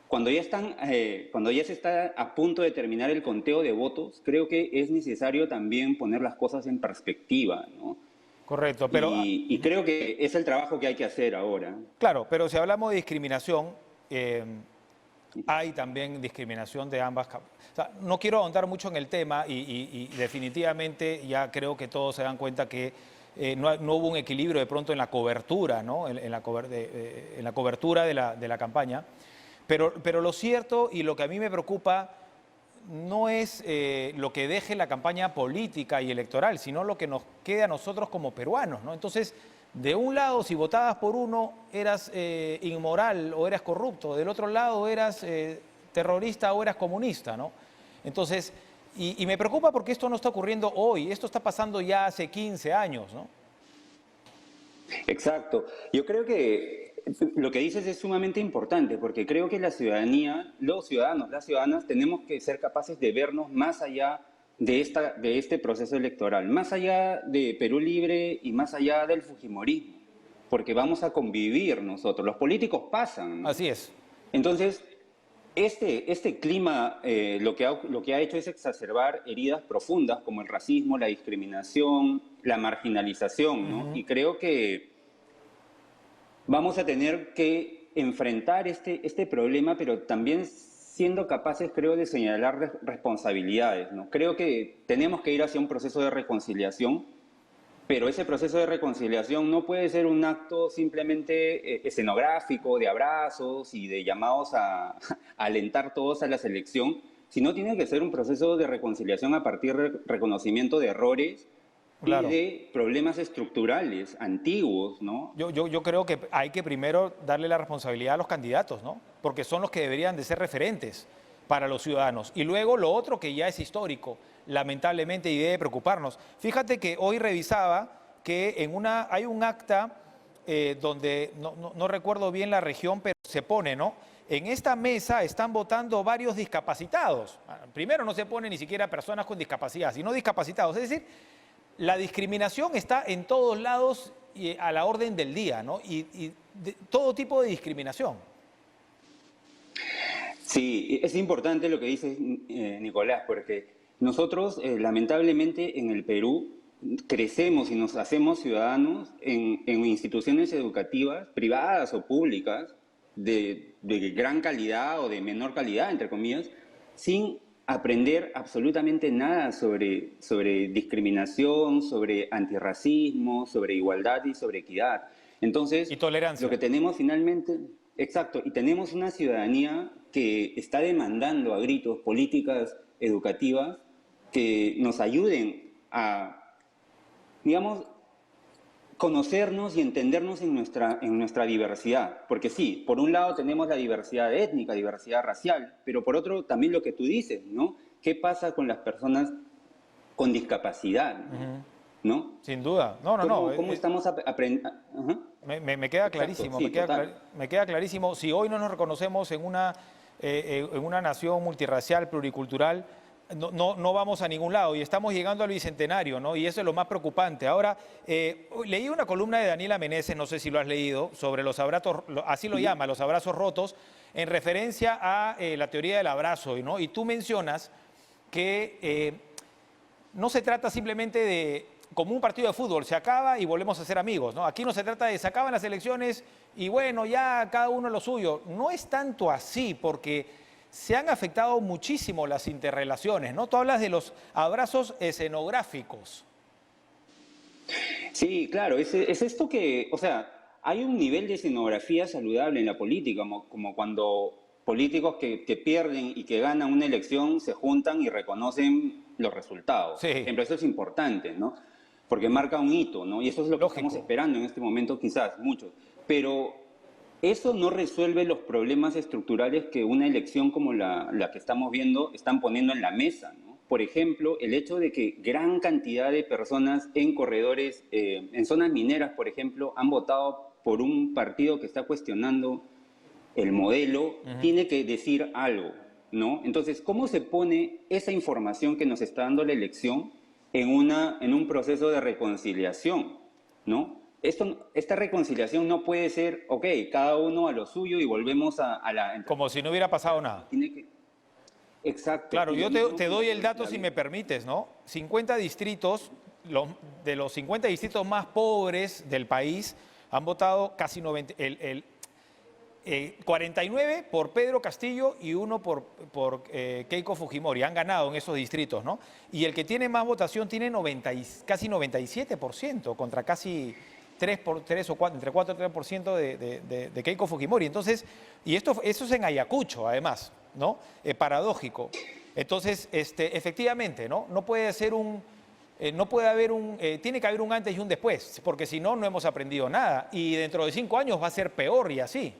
cuando ya se está a punto de terminar el conteo de votos, creo que es necesario también poner las cosas en perspectiva, ¿no? Correcto, pero... Y creo que es el trabajo que hay que hacer ahora. Claro, pero si hablamos de discriminación, hay también discriminación de ambas. O sea, no quiero ahondar mucho en el tema y definitivamente ya creo que todos se dan cuenta que no hubo un equilibrio de pronto en la cobertura, ¿no? en la cobertura de la campaña. Pero lo cierto y lo que a mí me preocupa no es lo que deje la campaña política y electoral, sino lo que nos queda a nosotros como peruanos, ¿no? Entonces, de un lado, si votabas por uno, eras inmoral o eras corrupto. Del otro lado, eras terrorista o eras comunista, ¿no? Entonces, y me preocupa porque esto no está ocurriendo hoy. Esto está pasando ya hace 15 años, ¿no? Exacto. Yo creo que lo que dices es sumamente importante porque creo que la ciudadanía, los ciudadanos, las ciudadanas, tenemos que ser capaces de vernos más allá de este proceso electoral, más allá de Perú Libre y más allá del fujimorismo, porque vamos a convivir nosotros. Los políticos pasan, ¿no? Así es. Entonces, este clima lo que ha hecho es exacerbar heridas profundas como el racismo, la discriminación, la marginalización, ¿no? Y creo que vamos a tener que enfrentar este problema, pero también siendo capaces, creo, de señalar responsabilidades, ¿no? Creo que tenemos que ir hacia un proceso de reconciliación, pero ese proceso de reconciliación no puede ser un acto simplemente escenográfico, de abrazos y de llamados a alentar todos a la selección, sino tiene que ser un proceso de reconciliación a partir del reconocimiento de errores, claro, y de problemas estructurales, antiguos, ¿no? Yo creo que hay que primero darle la responsabilidad a los candidatos, ¿no? Porque son los que deberían de ser referentes para los ciudadanos. Y luego lo otro que ya es histórico, lamentablemente, y debe preocuparnos. Fíjate que hoy revisaba que hay un acta donde, no recuerdo bien la región, pero se pone, ¿no? En esta mesa están votando varios discapacitados. Primero no se pone ni siquiera personas con discapacidad, sino discapacitados. Es decir, la discriminación está en todos lados y a la orden del día, ¿no? Y todo tipo de discriminación. Sí, es importante lo que dice Nicolás, porque nosotros, lamentablemente, en el Perú crecemos y nos hacemos ciudadanos en instituciones educativas, privadas o públicas, de gran calidad o de menor calidad, entre comillas, sin aprender absolutamente nada sobre discriminación, sobre antirracismo, sobre igualdad y sobre equidad. Entonces, y tolerancia. Lo que tenemos finalmente, exacto, y tenemos una ciudadanía que está demandando a gritos políticas educativas que nos ayuden a, digamos, conocernos y entendernos en nuestra diversidad. Porque sí, por un lado tenemos la diversidad étnica, diversidad racial, pero por otro también lo que tú dices, ¿no? ¿Qué pasa con las personas con discapacidad? ¿No? Sin duda. No, no, no. ¿Cómo estamos aprendiendo? Me queda clarísimo, me queda clarísimo. Si hoy no nos reconocemos en una nación multirracial, pluricultural, no vamos a ningún lado y estamos llegando al bicentenario, ¿no? Y eso es lo más preocupante. Ahora, leí una columna de Daniela Meneses, no sé si lo has leído, sobre los abrazos, así lo llama, los abrazos rotos, en referencia a la teoría del abrazo, ¿no? Y tú mencionas que no se trata simplemente de como un partido de fútbol, se acaba y volvemos a ser amigos, ¿no? Aquí no se trata de se acaban las elecciones y bueno, ya cada uno lo suyo. No es tanto así, porque se han afectado muchísimo las interrelaciones, ¿no? Tú hablas de los abrazos escenográficos. Sí, claro, es esto que, o sea, hay un nivel de escenografía saludable en la política, como cuando políticos que pierden y que ganan una elección se juntan y reconocen los resultados. Sí. Por ejemplo, eso es importante, ¿no? Porque marca un hito, ¿no? Y eso es lo que estamos esperando en este momento, quizás, muchos. Pero eso no resuelve los problemas estructurales que una elección como la que estamos viendo están poniendo en la mesa, ¿no? Por ejemplo, el hecho de que gran cantidad de personas en corredores, en zonas mineras, por ejemplo, han votado por un partido que está cuestionando el modelo, tiene que decir algo, ¿no? Entonces, ¿cómo se pone esa información que nos está dando la elección en un proceso de reconciliación, ¿no? Esta reconciliación no puede ser, ok, cada uno a lo suyo y volvemos a la... Como si no hubiera pasado nada. Exacto. Claro, yo te doy el dato si me permites, ¿no? 50 distritos, de los 50 distritos más pobres del país, han votado casi 90... 49 por Pedro Castillo y 1 por Keiko Fujimori. Han ganado en esos distritos, ¿no? Y el que tiene más votación tiene casi 97% contra casi 3 o 4, entre 4 y 3% de Keiko Fujimori. Entonces, y eso es en Ayacucho, además, ¿no? Paradójico. Entonces, efectivamente, ¿no? No puede ser no puede haber tiene que haber un antes y un después, porque si no, no hemos aprendido nada. Y dentro de 5 años va a ser peor y así.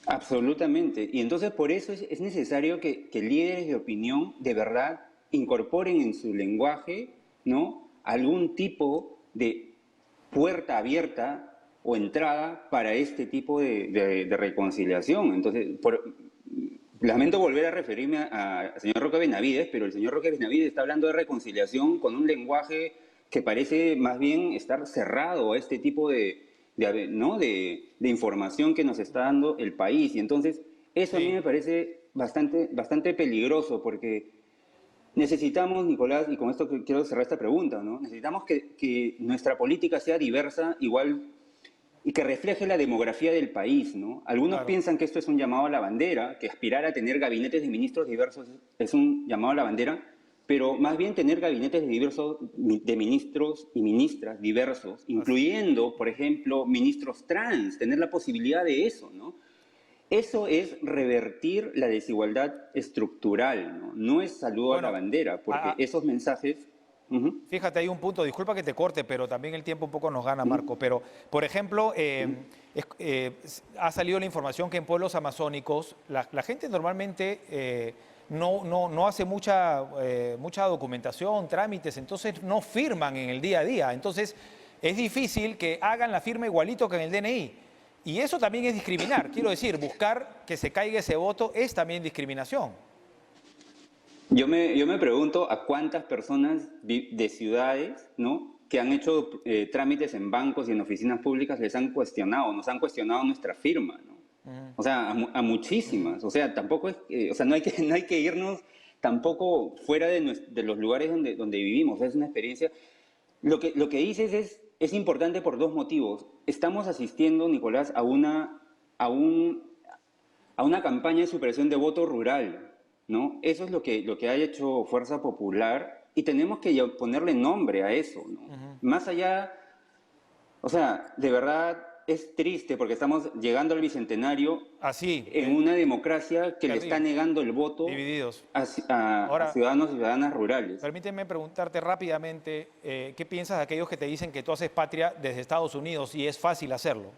Absolutamente. Y entonces por eso es necesario que líderes de opinión de verdad incorporen en su lenguaje, ¿no?, algún tipo de puerta abierta o entrada para este tipo de reconciliación. Entonces, lamento volver a referirme al señor Roque Benavides, pero el señor Roque Benavides está hablando de reconciliación con un lenguaje que parece más bien estar cerrado a este tipo de información que nos está dando el país. Y entonces eso sí. A mí me parece bastante peligroso, porque necesitamos, Nicolás, y con esto quiero cerrar esta pregunta, ¿no? Necesitamos que nuestra política sea diversa, igual, y que refleje la demografía del país, ¿no? Algunos piensan que esto es un llamado a la bandera, que aspirar a tener gabinetes de ministros diversos es un llamado a la bandera, pero más bien tener gabinetes de ministros y ministras diversos, incluyendo, por ejemplo, ministros trans, tener la posibilidad de eso, ¿no? Eso es revertir la desigualdad estructural, ¿no? No es saludo a la bandera, porque esos mensajes... Fíjate, hay un punto, disculpa que te corte, pero también el tiempo un poco nos gana, Marco, pero, por ejemplo, ha salido la información que en pueblos amazónicos la gente normalmente... no hace mucha documentación, trámites, entonces no firman en el día a día. Entonces es difícil que hagan la firma igualito que en el DNI. Y eso también es discriminar. Quiero decir, buscar que se caiga ese voto es también discriminación. Yo me pregunto a cuántas personas de ciudades, ¿no?, que han hecho trámites en bancos y en oficinas públicas nos han cuestionado nuestra firma, ¿no? O sea, a muchísimas. O sea, tampoco es, no hay que irnos tampoco fuera de los lugares donde vivimos. Es una experiencia. Lo que dices es importante por dos motivos. Estamos asistiendo, Nicolás, a una campaña de supresión de voto rural, ¿no? Eso es lo que ha hecho Fuerza Popular y tenemos que ponerle nombre a eso, ¿no? Más allá, o sea, de verdad, es triste porque estamos llegando al bicentenario Así, en una democracia que le terrible. está negando el voto divididos. a ciudadanos y ciudadanas rurales. Permíteme preguntarte rápidamente, ¿qué piensas de aquellos que te dicen que tú haces patria desde Estados Unidos y es fácil hacerlo?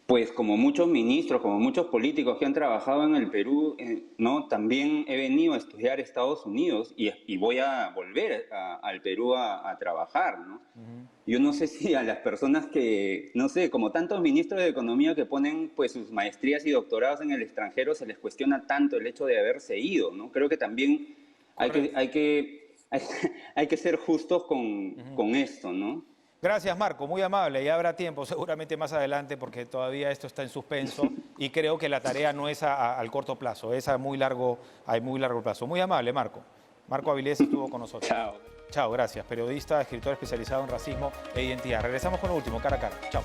Pues como muchos ministros, como muchos políticos que han trabajado en el Perú, ¿no? También he venido a estudiar Estados Unidos y voy a volver al Perú a trabajar, ¿no? Yo no sé si a las personas que, no sé, como tantos ministros de Economía que ponen pues sus maestrías y doctorados en el extranjero, se les cuestiona tanto el hecho de haberse ido, ¿no? Creo que también hay que ser justos con esto, ¿no? Gracias, Marco, muy amable. Ya habrá tiempo seguramente más adelante porque todavía esto está en suspenso y creo que la tarea no es al corto plazo, es a muy largo plazo. Muy amable, Marco. Marco Avilés estuvo con nosotros. Chao. Chao, gracias. Periodista, escritor especializado en racismo e identidad. Regresamos con lo último, cara a cara. Chao.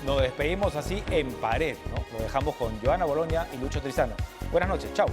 Nos despedimos así en pared, ¿no? Lo dejamos con Joana Boloña y Lucho Trizano. Buenas noches, chao.